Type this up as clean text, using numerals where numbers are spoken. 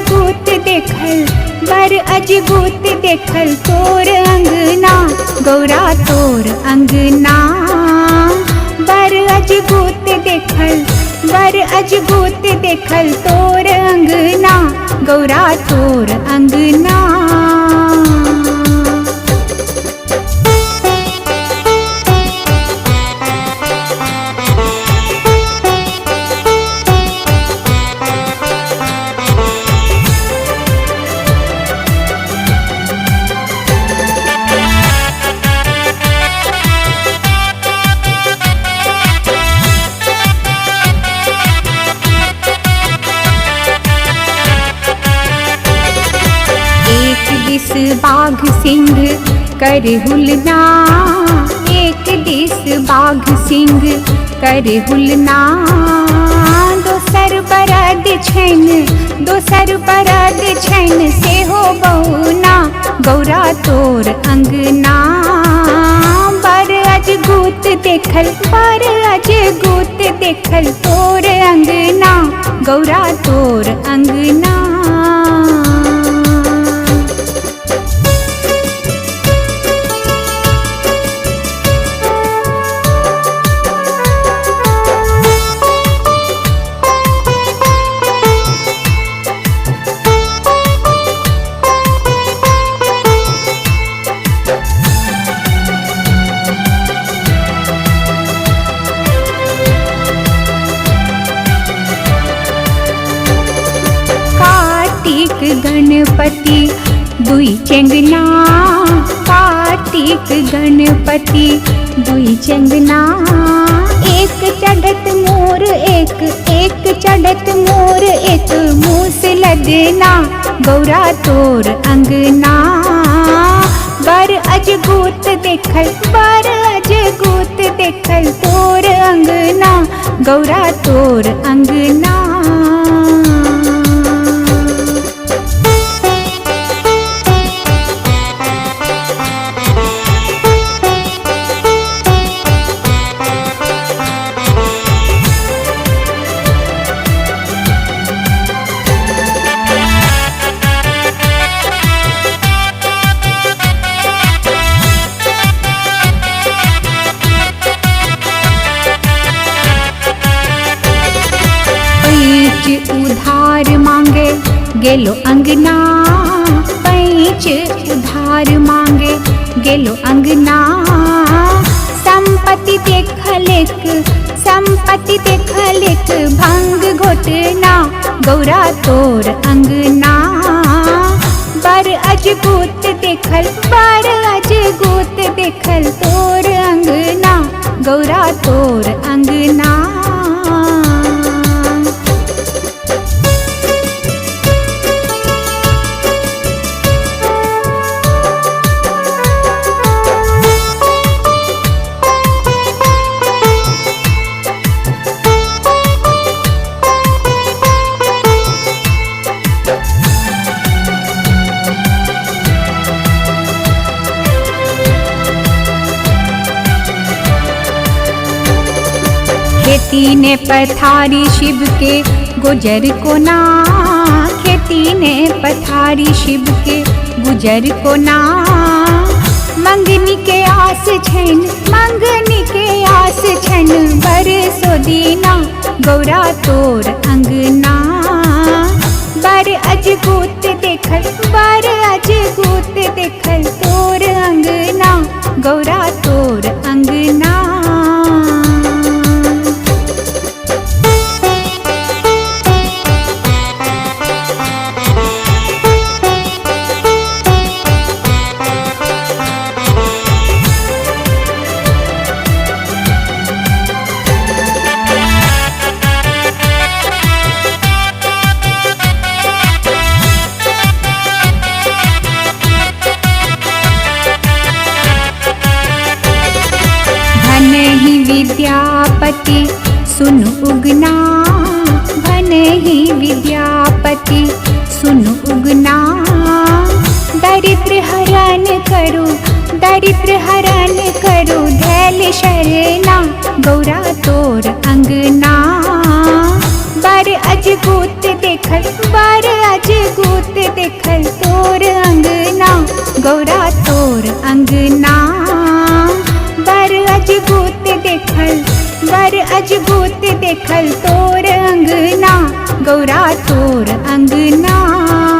अजगूत देखल बर अजगूत देखल तोर अंगना गौरा तोर अंगना। बर अजगूत देखल बर अजगूत देखल तोर अंगना गौरा तोर अंगना। बाघ सिंह कर हुलना एक दिस बाघ सिंह कर हुलना। दोसर बरद छैन दोसर बरद छैन से हो बहुना गौरा तोर अंगना। बर अजगूत देखल बर अजगूत देखल तोर अंगना गौरा तोर अंगना। गणपति दुई चंगना कार्तिक गणपति दुई चंगना। एक चढ़त मोर एक चढ़त मोर एक मूस लदना गौरा तोर अंगना। बर अजगूत देखल बर अजगूत देखल तोर अंगना गौरा तोर अंगना। उधार मांगे गेलो अंगना पैंच उधार मांगे गेलो अंगना। संपत्ति देखल एक भंग घोटना गौरा तोर अंगना। बर अजगूत देखल बर अजगूत देखल तोर अंगना गौरा तोर अंगना। खेती ने पथारी शिव के गुजर को ना खेती ने पथारी शिव के गुजर को ना। मंगनी के आस छैन मंगनी के आस छैन बरसो दीना गौरा तोर अंगना। बर अजगूत देखल बर अजगूत देखल तोर अंगना गौरा तोर अंगना। विद्यापति सुन उगना भन ही विद्यापति सुन उगना। दरिद्र हरण करो धैल शरणा गौरा तोर अंगना। बर अजगूत देखल बर अजगूत अजभूत देखल, बर अजभूत देखल तोर अंगना, गौरा तोर अंगना।